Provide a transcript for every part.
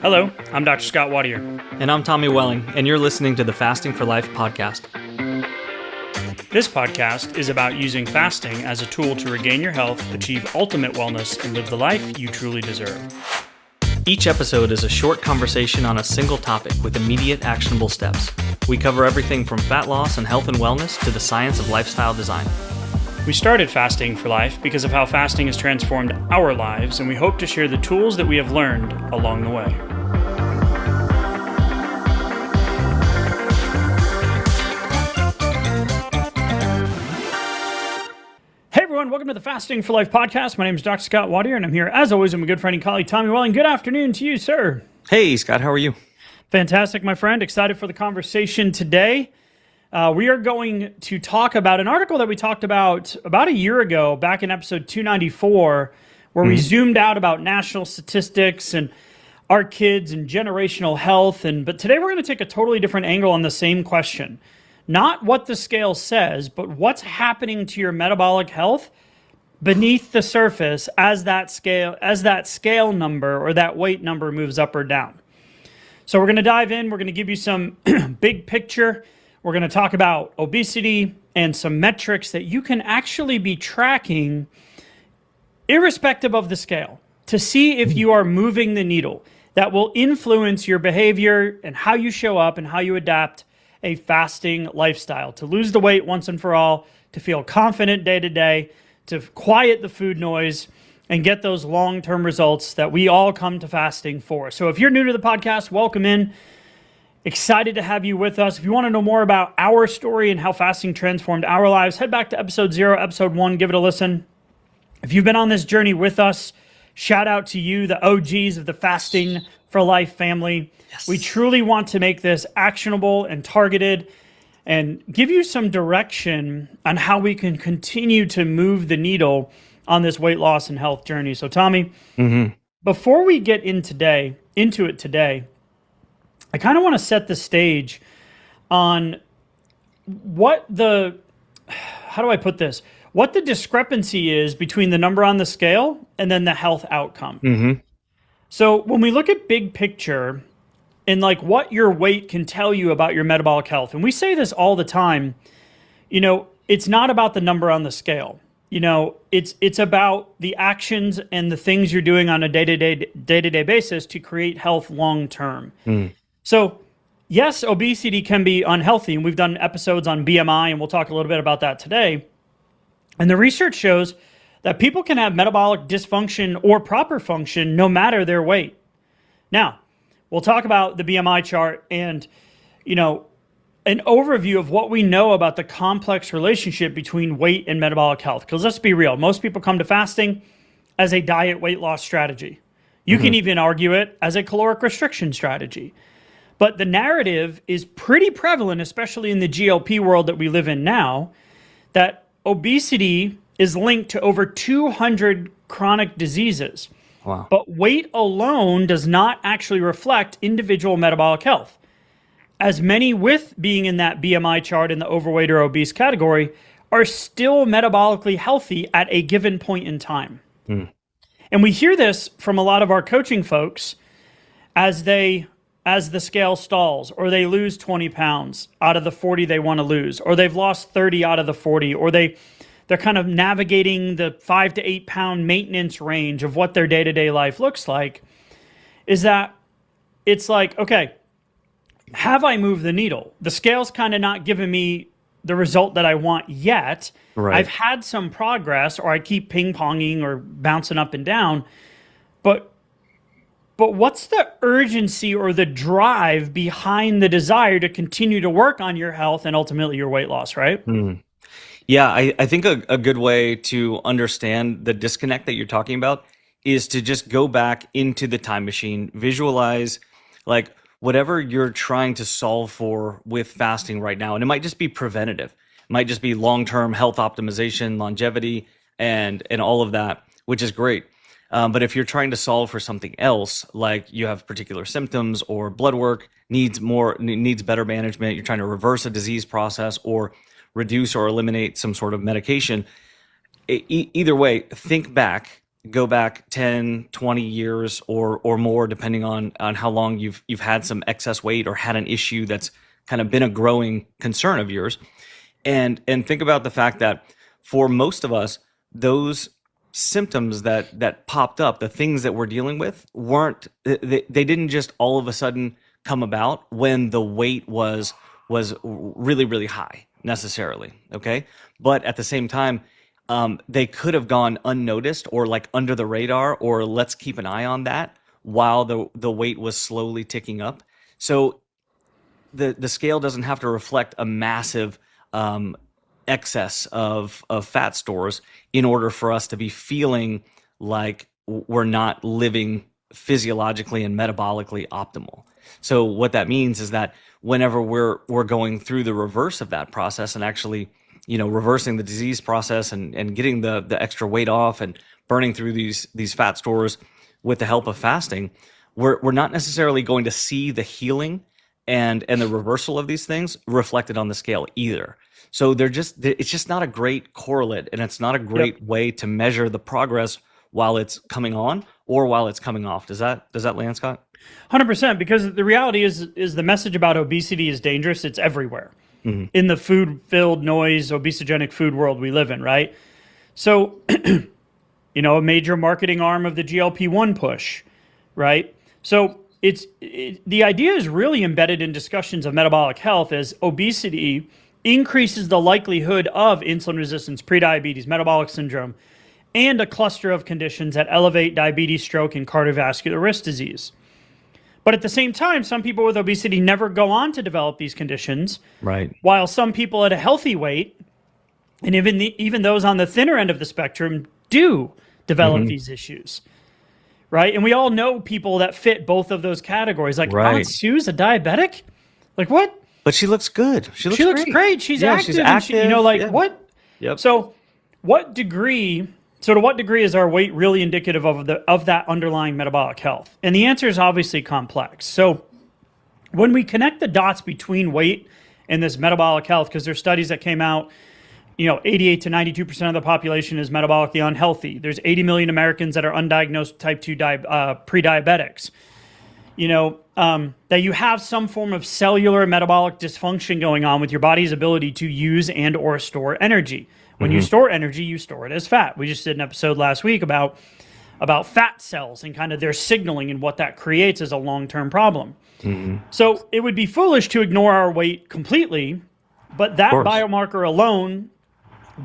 Hello, I'm Dr. Scott Watier. And I'm Tommy Welling, and you're listening to the Fasting for Life podcast. This podcast is about using fasting as a tool to regain your health, achieve ultimate wellness, and live the life you truly deserve. Each episode is a short conversation on a single topic with immediate actionable steps. We cover everything from fat loss and health and wellness to the science of lifestyle design. We started Fasting for Life because of how fasting has transformed our lives, and we hope to share the tools that we have learned along the way. Hey everyone, welcome to the Fasting for Life podcast. My name is Dr. Scott Watier, and I'm here as always with my good friend and colleague Tommy Welling. Good afternoon to you, sir. Hey, Scott, how are you? Fantastic, my friend. Excited for the conversation today. We are going to talk about an article that we talked about a year ago, back in episode 294, where we zoomed out about national statistics and our kids and generational health. But today we're going to take a totally different angle on the same question. Not what the scale says, but what's happening to your metabolic health beneath the surface as that scale number or that weight number moves up or down. So we're going to dive in. We're going to give you some big picture. We're going to talk about obesity and some metrics that you can actually be tracking irrespective of the scale to see if you are moving the needle. That will influence your behavior and how you show up and how you adapt a fasting lifestyle, to lose the weight once and for all, to feel confident day to day, to quiet the food noise, and get those long-term results that we all come to fasting for. So if you're new to the podcast, welcome in. Excited to have you with us. If you want to know more about our story and how fasting transformed our lives, head back to episode 0, episode 1, give it a listen. If you've been on this journey with us, shout out to you, the OGs of the Fasting for Life family. Yes. We truly want to make this actionable and targeted and give you some direction on how we can continue to move the needle on this weight loss and health journey. So Tommy, before we get into it today, I kind of want to set the stage on what the discrepancy is between the number on the scale and then the health outcome. So when we look at big picture and like what your weight can tell you about your metabolic health, and we say this all the time, it's not about the number on the scale. It's about the actions and the things you're doing on a day-to-day basis to create health long term. So yes, obesity can be unhealthy, and we've done episodes on BMI, and we'll talk a little bit about that today. And the research shows that people can have metabolic dysfunction or proper function no matter their weight. Now, we'll talk about the BMI chart and, an overview of what we know about the complex relationship between weight and metabolic health. Because let's be real, most people come to fasting as a diet weight loss strategy. You can even argue it as a caloric restriction strategy. But the narrative is pretty prevalent, especially in the GLP world that we live in now, that obesity is linked to over 200 chronic diseases. Wow. But weight alone does not actually reflect individual metabolic health. As many with being in that BMI chart in the overweight or obese category are still metabolically healthy at a given point in time. And we hear this from a lot of our coaching folks as the scale stalls, or they lose 20 pounds out of the 40 they want to lose, or they've lost 30 out of the 40, or they're kind of navigating the 5 to 8 pound maintenance range of what their day-to-day life looks like, is that it's like, okay, have I moved the needle? The scale's kind of not giving me the result that I want yet. Right. I've had some progress, or I keep ping-ponging or bouncing up and down, but what's the urgency or the drive behind the desire to continue to work on your health and ultimately your weight loss, right? Yeah, I think a good way to understand the disconnect that you're talking about is to just go back into the time machine, visualize like whatever you're trying to solve for with fasting right now. And it might just be preventative. It might just be long-term health optimization, longevity, and all of that, which is great. But if you're trying to solve for something else, like you have particular symptoms or blood work needs better management, you're trying to reverse a disease process or reduce or eliminate some sort of medication, either way, think back, go back 10, 20 years or more, depending on how long you've had some excess weight or had an issue that's kind of been a growing concern of yours. And think about the fact that for most of us, those symptoms that popped up, the things that we're dealing with, they didn't just all of a sudden come about when the weight was really, really high necessarily. Okay. But at the same time, they could have gone unnoticed or like under the radar, or let's keep an eye on that while the weight was slowly ticking up. So the scale doesn't have to reflect a massive excess of fat stores in order for us to be feeling like we're not living physiologically and metabolically optimal. So what that means is that whenever we're going through the reverse of that process and actually, reversing the disease process and getting the extra weight off and burning through these fat stores with the help of fasting, we're not necessarily going to see the healing and the reversal of these things reflected on the scale either. So it's just not a great correlate, and it's not a great way to measure the progress while it's coming on or while it's coming off. Does that land, Scott? 100%, because the reality is the message about obesity is dangerous. It's everywhere in the food-filled noise, obesogenic food world we live in, right? So, a major marketing arm of the GLP-1 push, right? So the idea is really embedded in discussions of metabolic health as obesity increases the likelihood of insulin resistance, prediabetes, metabolic syndrome, and a cluster of conditions that elevate diabetes, stroke, and cardiovascular risk disease. But at the same time, some people with obesity never go on to develop these conditions, right? While some people at a healthy weight, and even those on the thinner end of the spectrum, do develop these issues, right? And we all know people that fit both of those categories. Like, Aunt Sue's a diabetic? Like, what? But she looks good. She looks great. She's active. She's active. And what? Yep. So to what degree is our weight really indicative of that underlying metabolic health? And the answer is obviously complex. So when we connect the dots between weight and this metabolic health, because there's studies that came out, 88 to 92% of the population is metabolically unhealthy. There's 80 million Americans that are undiagnosed type 2 pre-diabetics. That you have some form of cellular metabolic dysfunction going on with your body's ability to use and or store energy. When you store energy, you store it as fat. We just did an episode last week about fat cells and kind of their signaling and what that creates as a long-term problem. So it would be foolish to ignore our weight completely, but that biomarker alone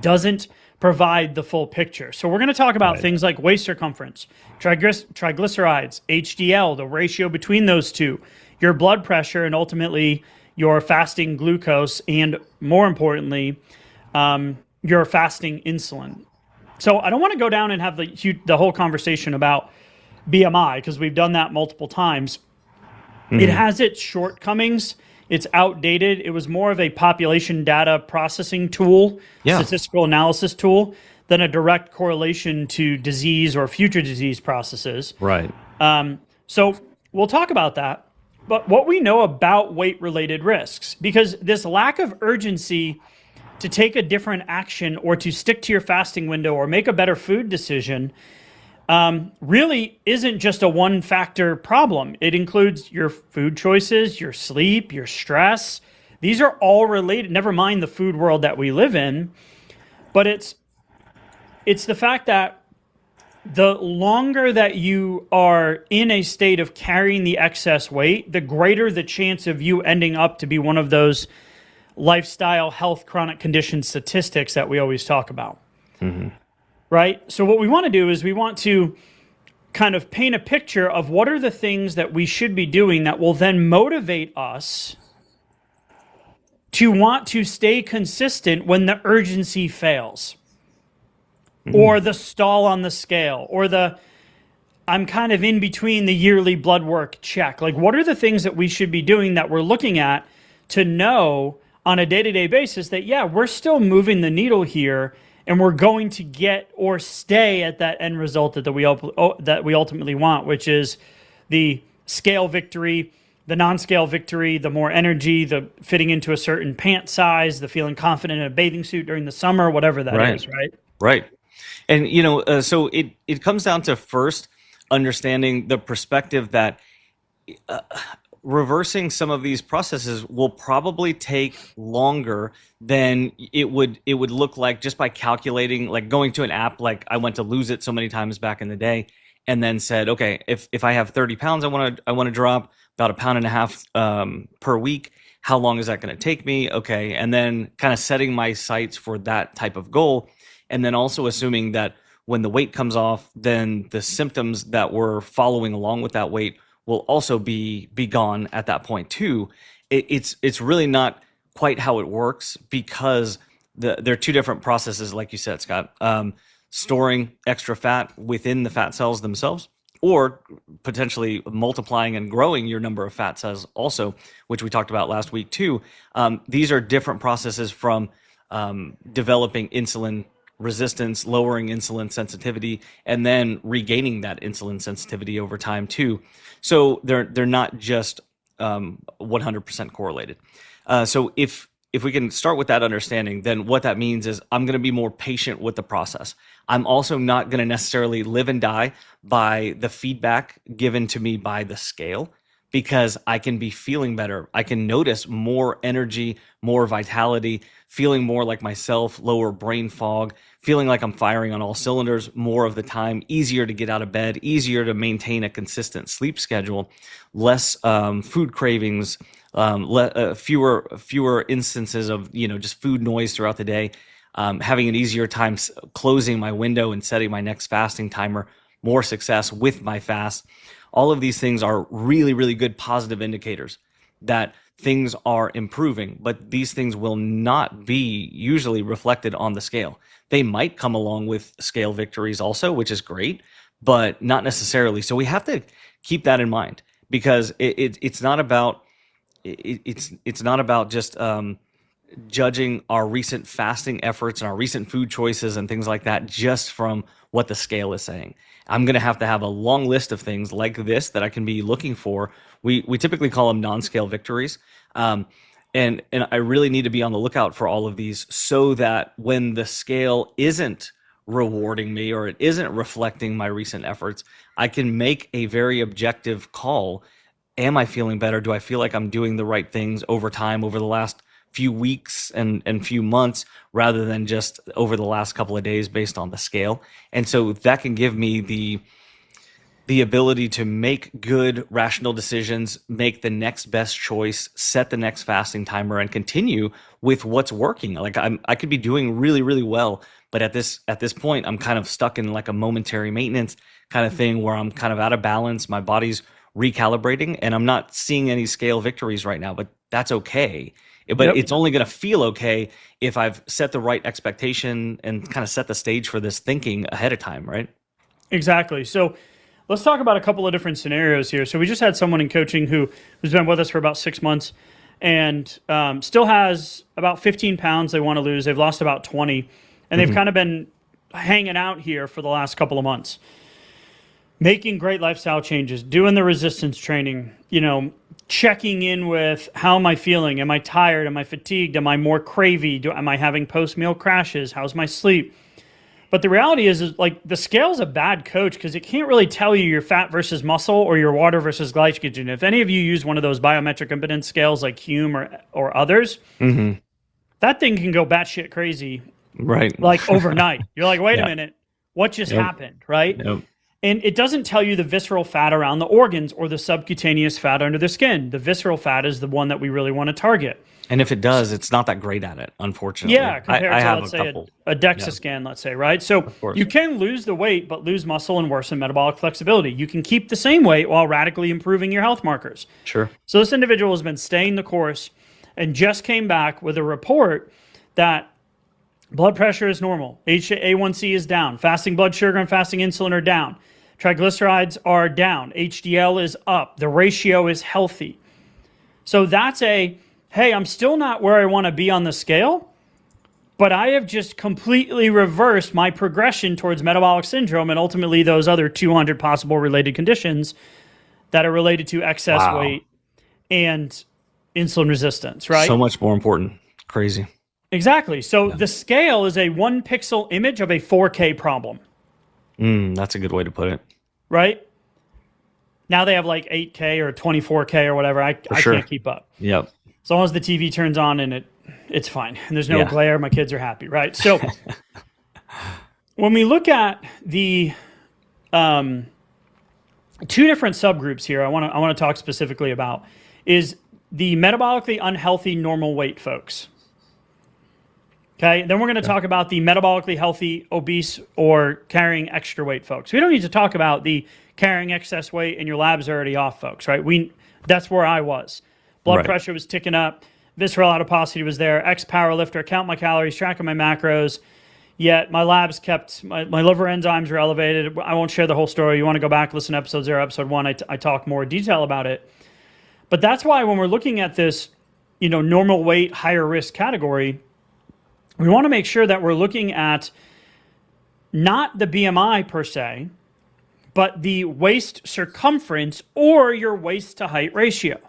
doesn't provide the full picture. So we're going to talk about things like waist circumference, triglycerides, HDL, the ratio between those two, your blood pressure, and ultimately your fasting glucose, and more importantly, your fasting insulin. So I don't want to go down and have the whole conversation about BMI, because we've done that multiple times. It has its shortcomings. It's outdated. It was more of a population data processing tool, statistical analysis tool, than a direct correlation to disease or future disease processes. Right. So we'll talk about that. But what we know about weight-related risks, because this lack of urgency to take a different action or to stick to your fasting window or make a better food decision really isn't just a one-factor problem. It includes your food choices, your sleep, your stress. These are all related, never mind the food world that we live in. But it's the fact that the longer that you are in a state of carrying the excess weight, the greater the chance of you ending up to be one of those lifestyle, health, chronic condition statistics that we always talk about. Right? So what we want to do is we want to kind of paint a picture of what are the things that we should be doing that will then motivate us to want to stay consistent when the urgency fails, or the stall on the scale, or I'm kind of in between the yearly blood work check. Like, what are the things that we should be doing that we're looking at to know on a day-to-day basis that, we're still moving the needle here, and we're going to get or stay at that end result that we ultimately want, which is the scale victory, the non-scale victory, the more energy, the fitting into a certain pant size, the feeling confident in a bathing suit during the summer, whatever that is, right? Right. And, so it comes down to first understanding the perspective that reversing some of these processes will probably take longer than it would look like just by calculating, like going to an app. Like I went to lose it so many times back in the day, and then said, okay, if I have 30 pounds, I want to drop about a pound and a half per week. How long is that going to take me? Okay, and then kind of setting my sights for that type of goal, and then also assuming that when the weight comes off, then the symptoms that were following along with that weight will also be gone at that point too. It's really not quite how it works, because there are two different processes, like you said, Scott. Storing extra fat within the fat cells themselves, or potentially multiplying and growing your number of fat cells also, which we talked about last week too. These are different processes from developing insulin resistance, lowering insulin sensitivity, and then regaining that insulin sensitivity over time too. So they're not just 100% correlated. So if we can start with that understanding, then what that means is I'm going to be more patient with the process. I'm also not going to necessarily live and die by the feedback given to me by the scale, because I can be feeling better. I can notice more energy, more vitality, feeling more like myself, lower brain fog, feeling like I'm firing on all cylinders more of the time, easier to get out of bed, easier to maintain a consistent sleep schedule, less food cravings, fewer instances of just food noise throughout the day, having an easier time closing my window and setting my next fasting timer, more success with my fast. All of these things are really, really good positive indicators that things are improving, but these things will not be usually reflected on the scale. They might come along with scale victories also, which is great, but not necessarily. So we have to keep that in mind, because it's not about just judging our recent fasting efforts and our recent food choices and things like that just from what the scale is saying. I'm going to have a long list of things like this that I can be looking for. We typically call them non-scale victories. And I really need to be on the lookout for all of these, so that when the scale isn't rewarding me or it isn't reflecting my recent efforts, I can make a very objective call. Am I feeling better? Do I feel like I'm doing the right things over time, over the last few weeks and few months, rather than just over the last couple of days based on the scale? And so that can give me the ability to make good, rational decisions, make the next best choice, set the next fasting timer, and continue with what's working. Like I could be doing really, really well, but at this point, I'm kind of stuck in like a momentary maintenance kind of thing where I'm kind of out of balance. My body's recalibrating, and I'm not seeing any scale victories right now, but that's okay. But It's only going to feel okay if I've set the right expectation and kind of set the stage for this thinking ahead of time, right? Exactly. So let's talk about a couple of different scenarios here. So we just had someone in coaching who's been with us for about 6 months and still has about 15 pounds they want to lose. They've lost about 20, and they've kind of been hanging out here for the last couple of months, making great lifestyle changes, doing the resistance training, checking in with how am I feeling? Am I tired? Am I fatigued? Am I more cravey? Am I having post-meal crashes? How's my sleep? But the reality is like the scale's a bad coach, because it can't really tell you your fat versus muscle or your water versus glycogen. If any of you use one of those biometric impedance scales like Hume or others, that thing can go batshit crazy, right? Like overnight. You're like, wait a minute, what just happened, right? And it doesn't tell you the visceral fat around the organs or the subcutaneous fat under the skin. The visceral fat is the one that we really want to target. And if it does, it's not that great at it, unfortunately. Yeah, compared to, let's say, a DEXA scan, let's say, right? So you can lose the weight, but lose muscle and worsen metabolic flexibility. You can keep the same weight while radically improving your health markers. Sure. So this individual has been staying the course and just came back with a report that blood pressure is normal, A1C is down, fasting blood sugar and fasting insulin are down, triglycerides are down, HDL is up, the ratio is healthy. So that's hey, I'm still not where I want to be on the scale, but I have just completely reversed my progression towards metabolic syndrome and ultimately those other 200 possible related conditions that are related to excess weight and insulin resistance, right? So much more important. Crazy. Exactly. So the scale is a 1 pixel image of a 4K problem, That's a good way to put it. right? Now they have like 8K or 24K or whatever. I Sure. can't keep up. Yep. As long as the TV turns on and it's fine. And there's no Yeah. glare, my kids are happy, right? So when we look at the two different subgroups here, I want to talk specifically about is the metabolically unhealthy normal weight folks. Okay, then we're going to talk about the metabolically healthy, obese, or carrying extra weight folks. We don't need to talk about the carrying excess weight and your labs are already off folks, right? That's where I was. Blood pressure was ticking up, visceral adiposity was there, ex-powerlifter, count my calories, tracking my macros, yet my labs kept, my liver enzymes were elevated. I won't share the whole story. You want to go back, listen to episode 0, episode 1, I talk more detail about it. But that's why when we're looking at this, normal weight, higher risk category, we want to make sure that we're looking at not the BMI per se, but the waist circumference or your waist to height ratio.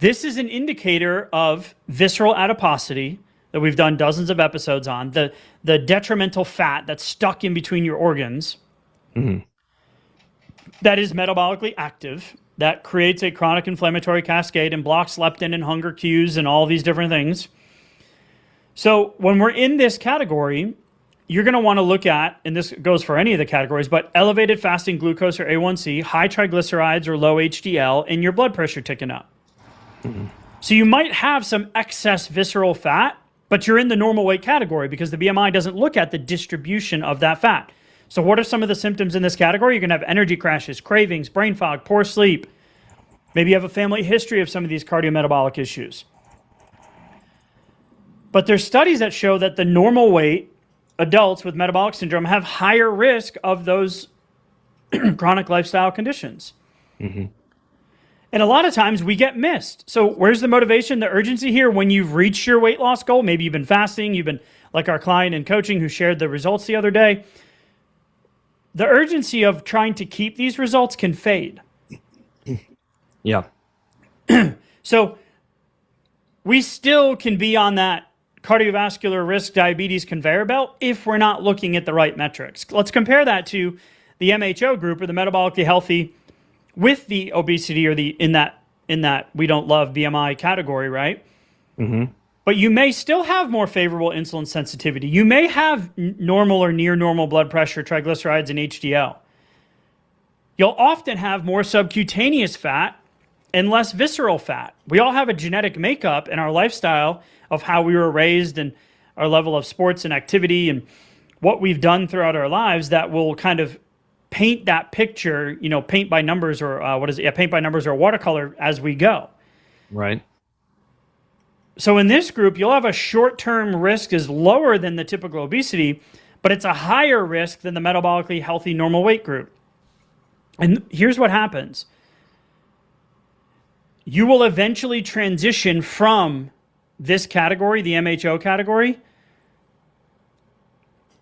This is an indicator of visceral adiposity that we've done dozens of episodes on, the detrimental fat that's stuck in between your organs that is metabolically active, that creates a chronic inflammatory cascade and blocks leptin and hunger cues and all these different things. So when we're in this category, you're going to want to look at, and this goes for any of the categories, but elevated fasting glucose or A1C, high triglycerides or low HDL, and your blood pressure ticking up. So you might have some excess visceral fat, but you're in the normal weight category because the BMI doesn't look at the distribution of that fat. So what are some of the symptoms in this category? You're going to have energy crashes, cravings, brain fog, poor sleep. Maybe you have a family history of some of these cardiometabolic issues. But there's studies that show that the normal weight adults with metabolic syndrome have higher risk of those chronic lifestyle conditions. And a lot of times we get missed. So where's the motivation, the urgency here when you've reached your weight loss goal? Maybe you've been fasting, you've been like our client in coaching who shared the results the other day. The urgency of trying to keep these results can fade. Yeah. So we still can be on that cardiovascular risk diabetes conveyor belt if we're not looking at the right metrics. Let's compare that to the MHO group or the metabolically healthy with the obesity or the in that we don't love BMI category, right? But you may still have more favorable insulin sensitivity. You may have normal or near normal blood pressure, triglycerides, and HDL. You'll often have more subcutaneous fat and less visceral fat. We all have a genetic makeup in our lifestyle of how we were raised and our level of sports and activity and what we've done throughout our lives that will kind of paint that picture, paint by numbers or paint by numbers or watercolor as we go. Right. So in this group, you'll have a short-term risk is lower than the typical obesity, but it's a higher risk than the metabolically healthy normal weight group. And here's what happens. You will eventually transition from this category, the MHO category,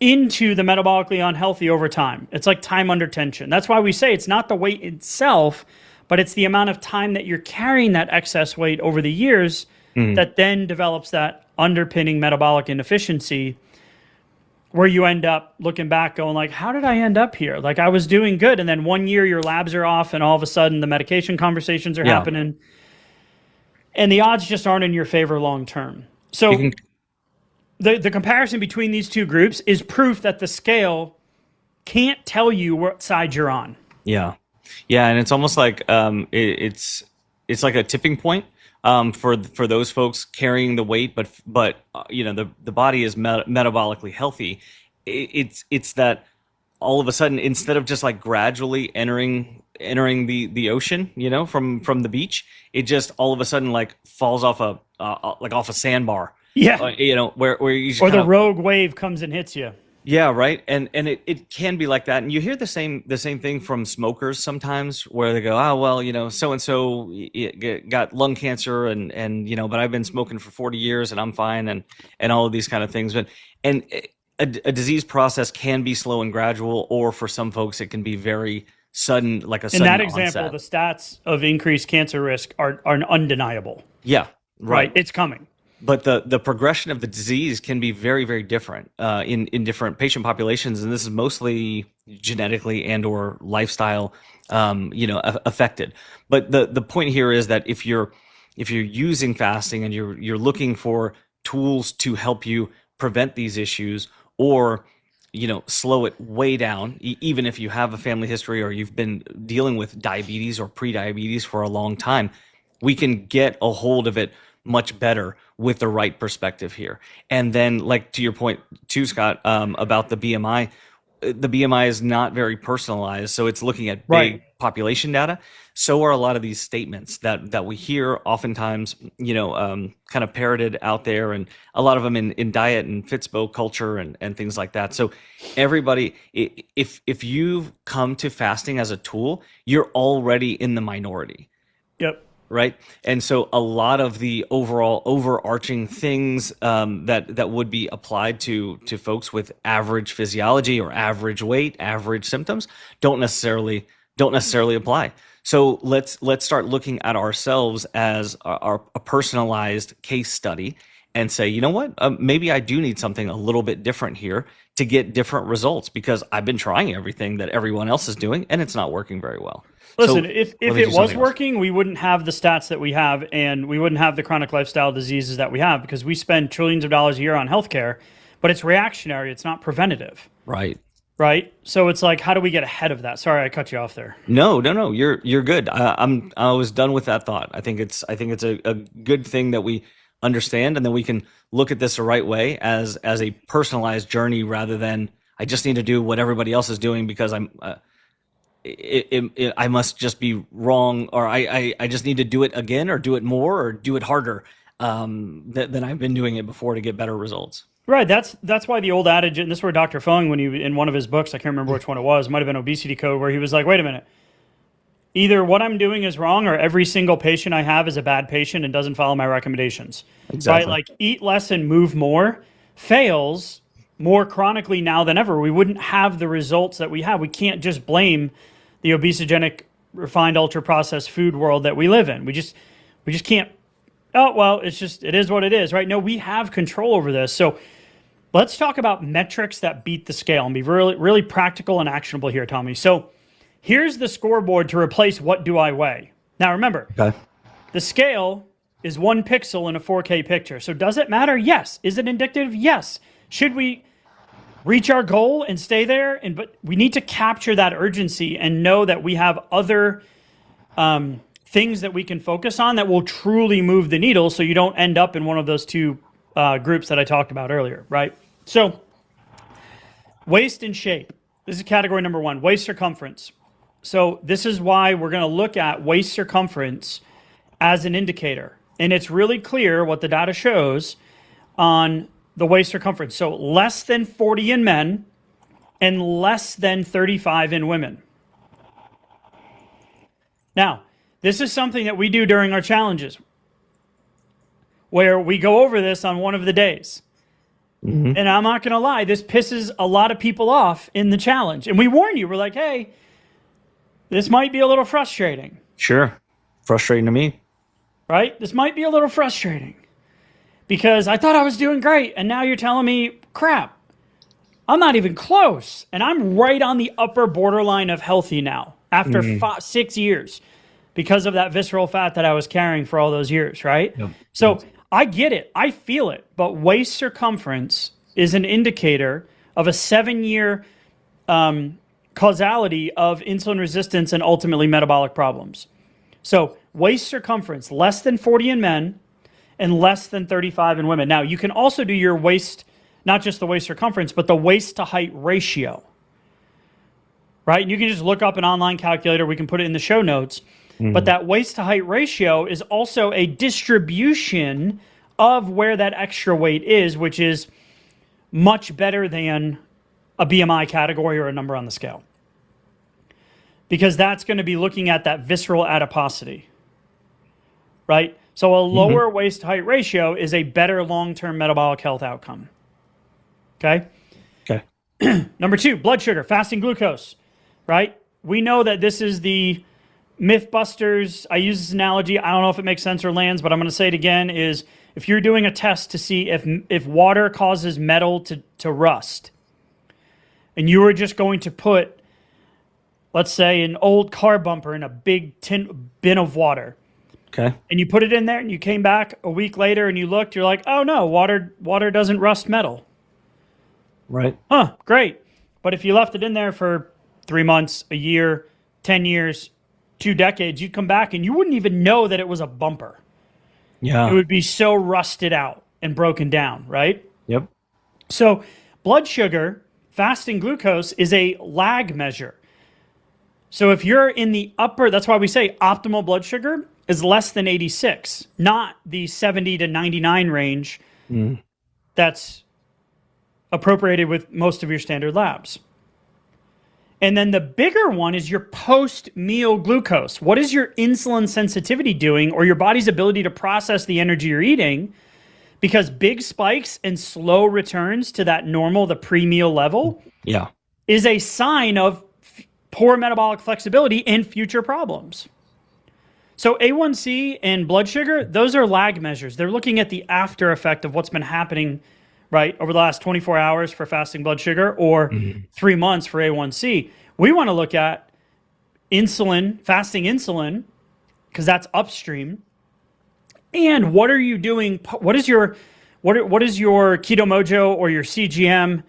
into the metabolically unhealthy over time. It's like time under tension. That's why we say it's not the weight itself, but it's the amount of time that you're carrying that excess weight over the years that then develops that underpinning metabolic inefficiency where you end up looking back going like, how did I end up here? Like I was doing good. And then 1 year your labs are off and all of a sudden the medication conversations are happening and the odds just aren't in your favor long term. So the comparison between these two groups is proof that the scale can't tell you what side you're on. Yeah. Yeah. And it's almost like it's like a tipping point. For those folks carrying the weight, but the body is metabolically healthy. It's that all of a sudden instead of just like gradually entering the ocean, from the beach, it just all of a sudden like falls off off a sandbar. Yeah, where you just or the rogue wave comes and hits you. Yeah, right. And it can be like that. And you hear the same thing from smokers sometimes where they go, oh, well, so-and-so got lung cancer and but I've been smoking for 40 years and I'm fine and all of these kind of things. But a disease process can be slow and gradual, or for some folks, it can be very sudden, like a sudden onset. In that example, the stats of increased cancer risk are undeniable. Yeah, right. It's coming. but the progression of the disease can be very, very different in different patient populations, and this is mostly genetically and or lifestyle, affected. But the point here is that if you're using fasting and you're looking for tools to help you prevent these issues, or slow it way down, even if you have a family history or you've been dealing with diabetes or pre-diabetes for a long time, we can get a hold of it much better with the right perspective here. And then, like to your point too, Scott, about the BMI is not very personalized, so it's looking at big population data. So are a lot of these statements that we hear oftentimes, kind of parroted out there, and a lot of them in diet and Fitspo culture and things like that. So everybody, if you've come to fasting as a tool, you're already in the minority. Yep. Right. And so a lot of the overall overarching things that would be applied to folks with average physiology or average weight, average symptoms don't necessarily apply. So let's start looking at ourselves as a personalized case study and say, you know what, maybe I do need something a little bit different here to get different results, because I've been trying everything that everyone else is doing and it's not working very well. Listen, So if let me it do was something else. working, we wouldn't have the stats that we have, and we wouldn't have the chronic lifestyle diseases that we have, because we spend trillions of dollars a year on healthcare, but it's reactionary. It's not preventative. Right. Right. So it's like, how do we get ahead of that? Sorry, I cut you off there. No, you're good. I was done with that thought. I think it's a good thing that we understand, and then we can look at this the right way as a personalized journey, rather than I just need to do what everybody else is doing because I must just be wrong, or I just need to do it again, or do it more, or do it harder than I've been doing it before to get better results. Right. That's why the old adage, and this is where Dr. Fung, when he in one of his books, I can't remember which one it was, might have been Obesity Code, where he was like, wait a minute, either what I'm doing is wrong, or every single patient I have is a bad patient and doesn't follow my recommendations. Exactly. Right? Like, eat less and move more fails more chronically now than ever. We wouldn't have the results that we have. We can't just blame the obesogenic, refined, ultra-processed food world that we live in. We just can't. Oh, well, it is what it is, right? No, we have control over this. So let's talk about metrics that beat the scale and be really, really practical and actionable here, Tommy. So here's the scoreboard to replace what do I weigh. Now, remember, the scale is 1 pixel in a 4K picture. So does it matter? Yes. Is it indicative? Yes. Should we reach our goal and stay there? But we need to capture that urgency and know that we have other things that we can focus on that will truly move the needle, so you don't end up in one of those two groups that I talked about earlier, right? So waist and shape. This is category number 1, waist circumference. So this is why we're going to look at waist circumference as an indicator. And it's really clear what the data shows on the waist circumference. So less than 40 in men and less than 35 in women. Now, this is something that we do during our challenges, where we go over this on one of the days. Mm-hmm. And I'm not going to lie, this pisses a lot of people off in the challenge. And we warn you, we're like, hey, this might be a little frustrating. Sure. Frustrating to me. Right? This might be a little frustrating, because I thought I was doing great, and now you're telling me, crap, I'm not even close. And I'm right on the upper borderline of healthy now after 6 years, because of that visceral fat that I was carrying for all those years, right? Yep. So I get it. I feel it. But waist circumference is an indicator of a 7-year causality of insulin resistance and ultimately metabolic problems. So waist circumference, less than 40 in men and less than 35 in women. Now, you can also do your waist, not just the waist circumference, but the waist to height ratio, right? And you can just look up an online calculator. We can put it in the show notes. Mm-hmm. But that waist to height ratio is also a distribution of where that extra weight is, which is much better than a BMI category or a number on the scale, because that's going to be looking at that visceral adiposity, right? So a lower waist to height ratio is a better long-term metabolic health outcome. Okay? Okay. Number 2, blood sugar, fasting glucose, right? We know that this is the Mythbusters. I use this analogy. I don't know if it makes sense or lands, but I'm going to say it again, is if you're doing a test to see if water causes metal to rust, and you were just going to put, let's say, an old car bumper in a big bin of water, Okay. and you put it in there, and you came back a week later and you looked, you're like, oh no, water doesn't rust metal. Right. Huh, great. But if you left it in there for 3 months, a year, 10 years, 2 decades, you'd come back and you wouldn't even know that it was a bumper. Yeah. It would be so rusted out and broken down, right? Yep. So blood sugar, fasting glucose, is a lag measure. So if you're in the upper, that's why we say optimal blood sugar is less than 86, not the 70 to 99 range that's appropriated with most of your standard labs. And then the bigger one is your post-meal glucose. What is your insulin sensitivity doing, or your body's ability to process the energy you're eating? Because big spikes and slow returns to that normal, the pre-meal level, is a sign of poor metabolic flexibility and future problems. So A1C and blood sugar, those are lag measures. They're looking at the after effect of what's been happening, right, over the last 24 hours for fasting blood sugar, or 3 months for A1C. We want to look at insulin, fasting insulin, because that's upstream. And what are you doing? What is your Keto Mojo or your CGM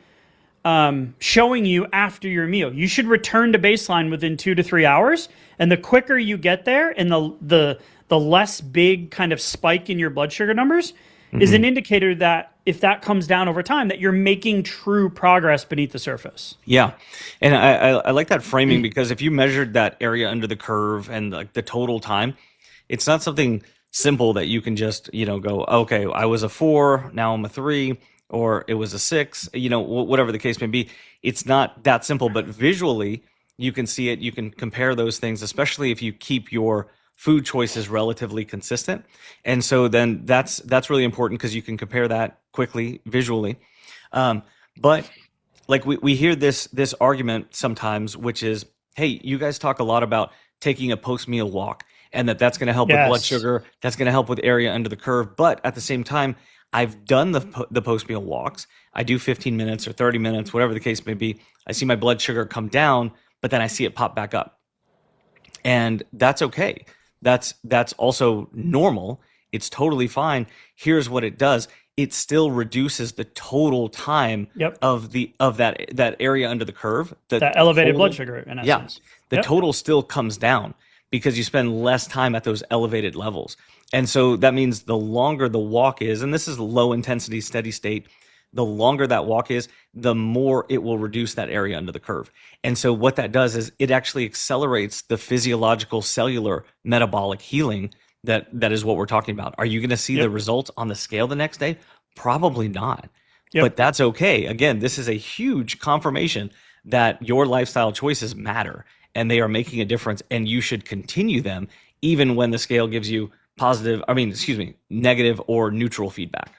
showing you after your meal? You should return to baseline within 2 to 3 hours. And the quicker you get there, and the less big kind of spike in your blood sugar numbers, is an indicator that if that comes down over time, that you're making true progress beneath the surface. Yeah. And I like that framing, because if you measured that area under the curve and like the total time, it's not something simple that you can just, go, okay, I was a 4, now I'm a 3, or it was a 6, whatever the case may be. It's not that simple, but visually you can see it. You can compare those things, especially if you keep your food choices relatively consistent. And so then that's really important, because you can compare that quickly visually. But like we hear this argument sometimes, which is, hey, you guys talk a lot about taking a post-meal walk, and that's going to help with blood sugar, that's going to help with area under the curve. But at the same time, I've done the post-meal walks. I do 15 minutes or 30 minutes, whatever the case may be. I see my blood sugar come down, but then I see it pop back up. And that's okay. That's also normal. It's totally fine. Here's what it does. It still reduces the total time of that area under the curve. That elevated blood sugar, in essence. Yeah, the total still comes down, because you spend less time at those elevated levels. And so that means the longer the walk is, and this is low intensity, steady state, the longer that walk is, the more it will reduce that area under the curve. And so what that does is it actually accelerates the physiological cellular metabolic healing that is what we're talking about. Are you going to see the results on the scale the next day? Probably not. But that's okay. Again, this is a huge confirmation that your lifestyle choices matter, and they are making a difference, and you should continue them even when the scale gives you negative or neutral feedback.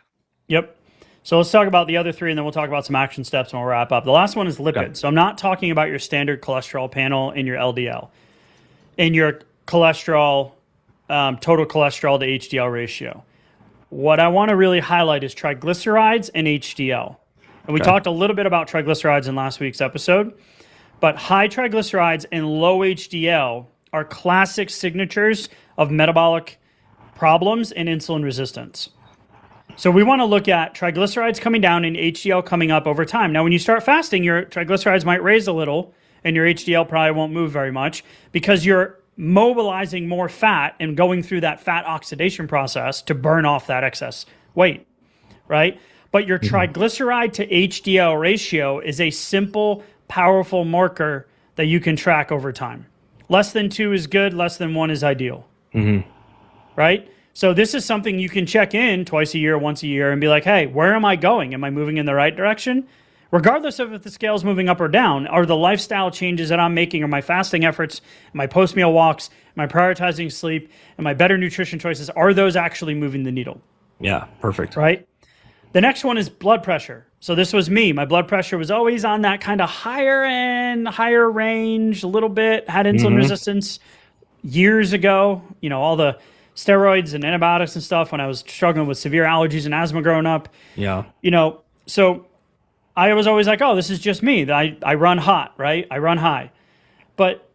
Yep. So let's talk about the other 3, and then we'll talk about some action steps and we'll wrap up. The last one is lipids. Okay. So I'm not talking about your standard cholesterol panel and your LDL. In your cholesterol, total cholesterol to HDL ratio. What I want to really highlight is triglycerides and HDL. And we talked a little bit about triglycerides in last week's episode, but high triglycerides and low HDL are classic signatures of metabolic problems and insulin resistance. So we want to look at triglycerides coming down and HDL coming up over time. Now, when you start fasting, your triglycerides might raise a little and your HDL probably won't move very much, because you're mobilizing more fat and going through that fat oxidation process to burn off that excess weight, right? But your triglyceride to HDL ratio is a simple, powerful marker that you can track over time. Less than 2 is good, less than 1 is ideal, right? So this is something you can check in twice a year, once a year, and be like, hey, where am I going? Am I moving in the right direction? Regardless of if the scale is moving up or down, are the lifestyle changes that I'm making, or my fasting efforts, my post-meal walks, my prioritizing sleep, and my better nutrition choices, are those actually moving the needle? Yeah, perfect. Right? The next one is blood pressure. So this was me. My blood pressure was always on that kind of higher end, higher range, a little bit, had insulin resistance years ago. All the steroids and antibiotics and stuff when I was struggling with severe allergies and asthma growing up. Yeah. So I was always like, oh, this is just me. I run hot, right? I run high. But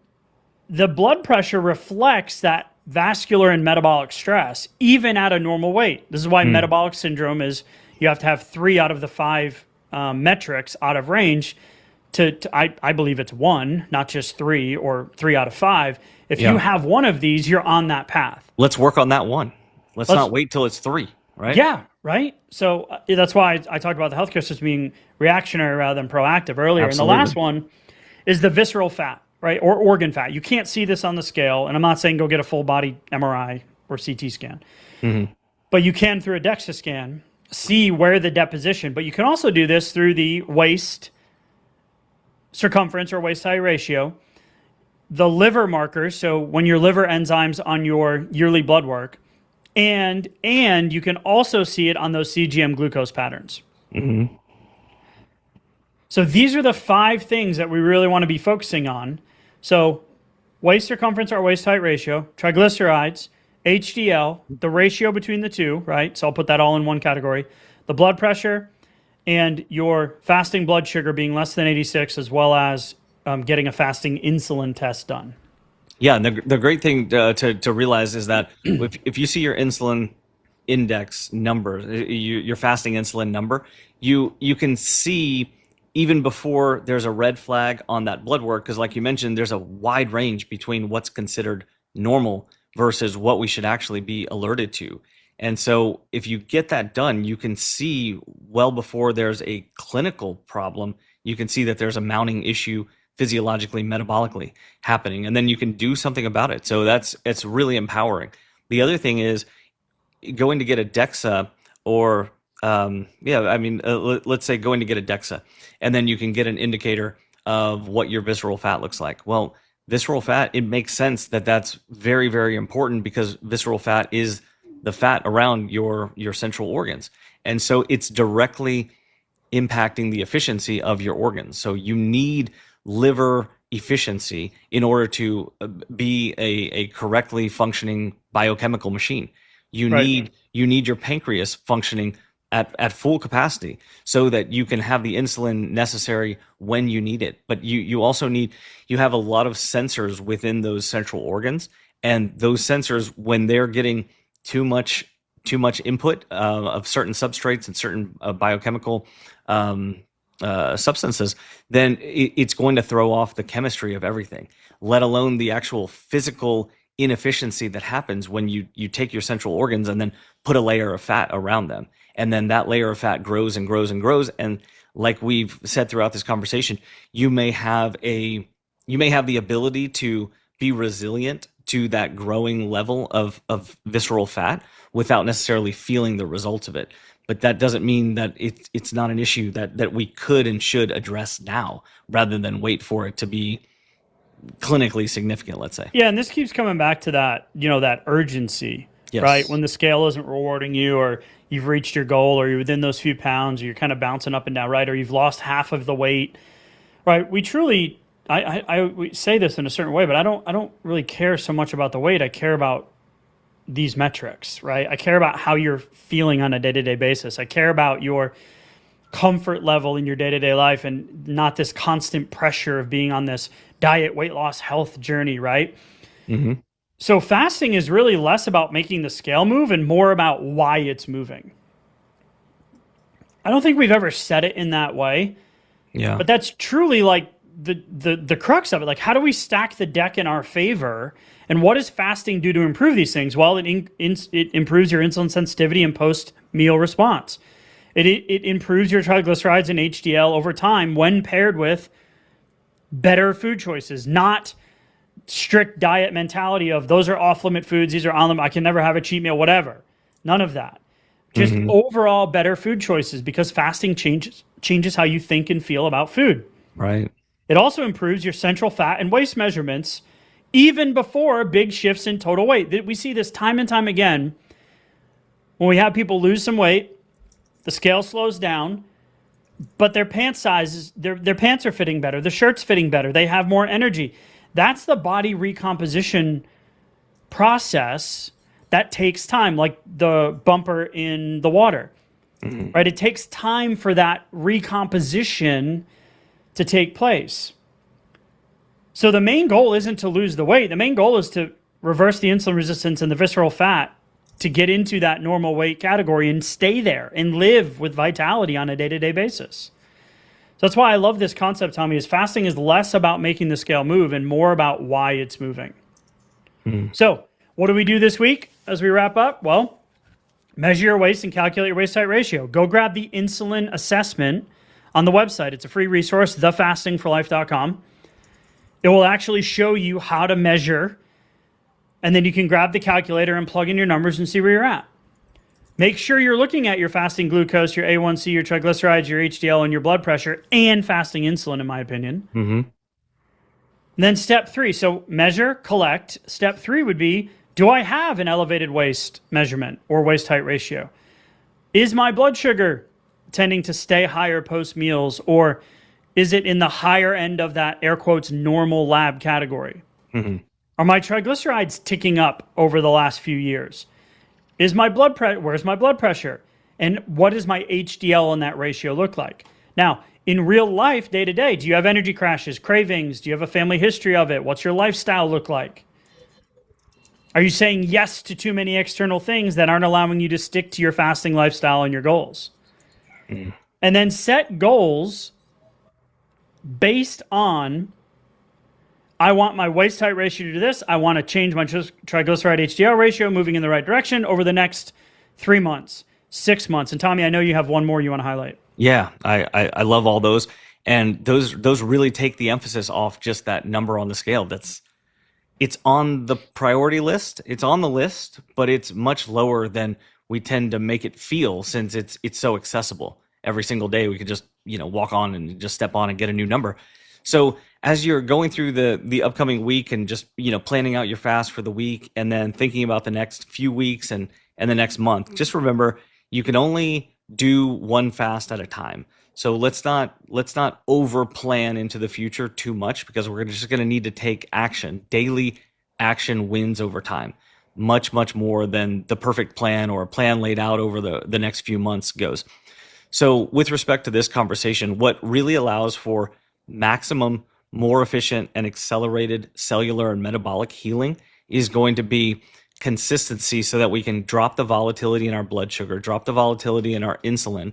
the blood pressure reflects that vascular and metabolic stress, even at a normal weight. This is why metabolic syndrome is you have to have 3 out of the 5 metrics out of range. I believe it's 1, not just 3 or 3 out of 5. If you have one of these, you're on that path. Let's work on that one. Let's not wait till it's 3, right? Yeah, right? So that's why I talked about the healthcare system being reactionary rather than proactive earlier. Absolutely. And the last one is the visceral fat, right? Or organ fat. You can't see this on the scale. And I'm not saying go get a full body MRI or CT scan. But you can, through a DEXA scan, see where the deposition. But you can also do this through the waist circumference or waist height ratio, the liver markers, so when your liver enzymes on your yearly blood work, and you can also see it on those CGM glucose patterns. So these are the 5 things that we really want to be focusing on. So waist circumference or waist height ratio, triglycerides, HDL, the ratio between the two, right? So I'll put that all in one category. The blood pressure, and your fasting blood sugar being less than 86, as well as getting a fasting insulin test done. Yeah, and the great thing to realize is that if you see your insulin index number, your fasting insulin number, you can see even before there's a red flag on that blood work, because like you mentioned, there's a wide range between what's considered normal versus what we should actually be alerted to. And so if you get that done, you can see well before there's a clinical problem, you can see that there's a mounting issue physiologically, metabolically happening, and then you can do something about it. So it's really empowering. The other thing is going to get a DEXA or, let's say going to get a DEXA, and then you can get an indicator of what your visceral fat looks like. Well, visceral fat, it makes sense that that's very, very important because visceral fat is the fat around your central organs. And so it's directly impacting the efficiency of your organs. So you need liver efficiency in order to be a correctly functioning biochemical machine. You need your pancreas functioning at full capacity so that you can have the insulin necessary when you need it. But you also you have a lot of sensors within those central organs, and those sensors, when they're getting too much input of certain substrates and certain biochemical substances, then it's going to throw off the chemistry of everything, let alone the actual physical inefficiency that happens when you take your central organs and then put a layer of fat around them. And then that layer of fat grows and grows and grows. And like we've said throughout this conversation, you may have the ability to be resilient to that growing level of visceral fat without necessarily feeling the results of it. But that doesn't mean that it's not an issue that we could and should address now rather than wait for it to be clinically significant, let's say. Yeah, and this keeps coming back to that, that urgency, Yes. right? When the scale isn't rewarding you, or you've reached your goal, or you're within those few pounds, or you're kind of bouncing up and down, right? Or you've lost half of the weight, right? We truly, we say this in a certain way, but I don't really care so much about the weight. I care about these metrics, right? I care about how you're feeling on a day-to-day basis. I care about your comfort level in your day-to-day life, and not this constant pressure of being on this diet, weight loss, health journey, right? Mm-hmm. So fasting is really less about making the scale move and more about why it's moving. I don't think we've ever said it in that way. Yeah. But that's truly like the crux of it. Like, how do we stack the deck in our favor? And what does fasting do to improve these things? Well, it improves your insulin sensitivity and post-meal response. It improves your triglycerides and HDL over time when paired with better food choices, not strict diet mentality of those are off-limit foods, these are on-limit, I can never have a cheat meal, whatever. None of that. Just overall better food choices, because fasting changes how you think and feel about food. Right. It also improves your central fat and waist measurements even before big shifts in total weight. We see this time and time again. When we have people lose some weight, the scale slows down, but their pant sizes, their pants are fitting better, the shirt's fitting better, they have more energy. That's the body recomposition process that takes time, like the bumper in the water, right? It takes time for that recomposition to take place. So the main goal isn't to lose the weight. The main goal is to reverse the insulin resistance and the visceral fat to get into that normal weight category and stay there and live with vitality on a day-to-day basis. So that's why I love this concept, Tommy, is fasting is less about making the scale move and more about why it's moving. So what do we do this week as we wrap up? Well, measure your waist and calculate your waist-height ratio. Go grab the insulin assessment on the website. It's a free resource, thefastingforlife.com. It will actually show you how to measure, and then you can grab the calculator and plug in your numbers and see where you're at. Make sure you're looking at your fasting glucose, your A1C, your triglycerides, your HDL, and your blood pressure, and fasting insulin, in my opinion. And then step 3, so measure, collect. Step 3 would be, do I have an elevated waist measurement or waist-height ratio? Is my blood sugar tending to stay higher post-meals, or is it in the higher end of that, air quotes, normal lab category? Are my triglycerides ticking up over the last few years? Is my where's my blood pressure? And what does my HDL in that ratio look like? Now, in real life, day to day, do you have energy crashes, cravings? Do you have a family history of it? What's your lifestyle look like? Are you saying yes to too many external things that aren't allowing you to stick to your fasting lifestyle and your goals? And then set goals based on, I want my waist-height ratio to do this. I want to change my triglyceride-HDL ratio, moving in the right direction over the next 3 months, 6 months. And Tommy, I know you have one more you want to highlight. Yeah, I love all those. And those really take the emphasis off just that number on the scale. It's on the priority list. It's on the list, but it's much lower than we tend to make it feel, since it's so accessible. Every single day we could just, walk on and just step on and get a new number. So as you're going through the upcoming week and just, planning out your fast for the week, and then thinking about the next few weeks and the next month, just remember you can only do one fast at a time. So let's not over plan into the future too much, because we're just going to need to take action. Daily action wins over time, much, much more than the perfect plan or a plan laid out over the next few months goes. So with respect to this conversation, what really allows for maximum, more efficient, and accelerated cellular and metabolic healing is going to be consistency, so that we can drop the volatility in our blood sugar, drop the volatility in our insulin.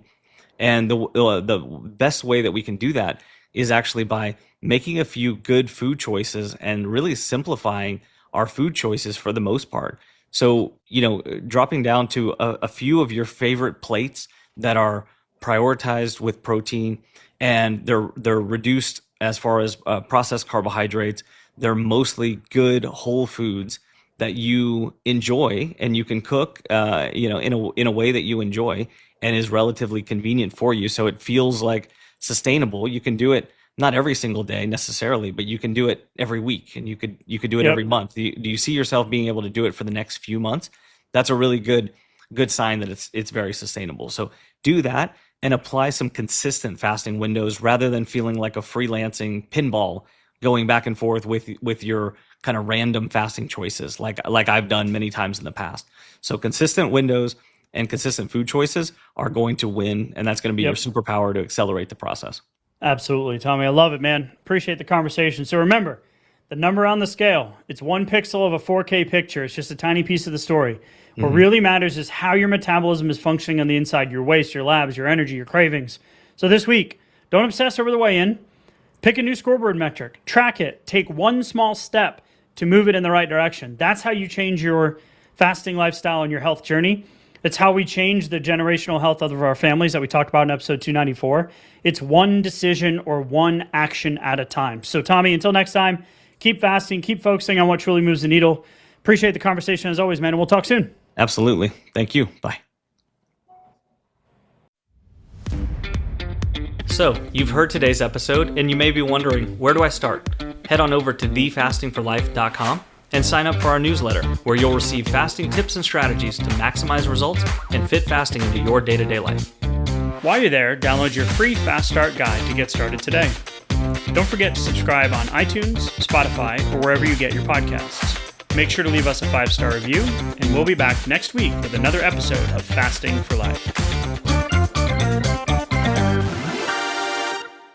And the best way that we can do that is actually by making a few good food choices and really simplifying our food choices for the most part. So, dropping down to a few of your favorite plates that are prioritized with protein, and they're reduced as far as processed carbohydrates. They're mostly good whole foods that you enjoy, and you can cook, in a way that you enjoy and is relatively convenient for you. So it feels like sustainable. You can do it not every single day necessarily, but you can do it every week, and you could do it every month. Do you see yourself being able to do it for the next few months? That's a really good sign that it's very sustainable. So do that and apply some consistent fasting windows, rather than feeling like a freelancing pinball going back and forth with your kind of random fasting choices like I've done many times in the past. So consistent windows and consistent food choices are going to win, and that's going to be your superpower to accelerate the process. Absolutely, Tommy. I love it, man. Appreciate the conversation. So remember, the number on the scale, it's 1 pixel of a 4K picture. It's just a tiny piece of the story. What really matters is how your metabolism is functioning on the inside, your waist, your labs, your energy, your cravings. So this week, don't obsess over the weigh-in. Pick a new scoreboard metric. Track it. Take one small step to move it in the right direction. That's how you change your fasting lifestyle and your health journey. It's how we change the generational health of our families that we talked about in episode 294. It's one decision or one action at a time. So Tommy, until next time, keep fasting, keep focusing on what truly moves the needle. Appreciate the conversation as always, man, and we'll talk soon. Absolutely. Thank you. Bye. So, you've heard today's episode, and you may be wondering, where do I start? Head on over to thefastingforlife.com and sign up for our newsletter, where you'll receive fasting tips and strategies to maximize results and fit fasting into your day-to-day life. While you're there, download your free Fast Start guide to get started today. Don't forget to subscribe on iTunes, Spotify, or wherever you get your podcasts. make sure to leave us a 5-star review, and we'll be back next week with another episode of Fasting for Life.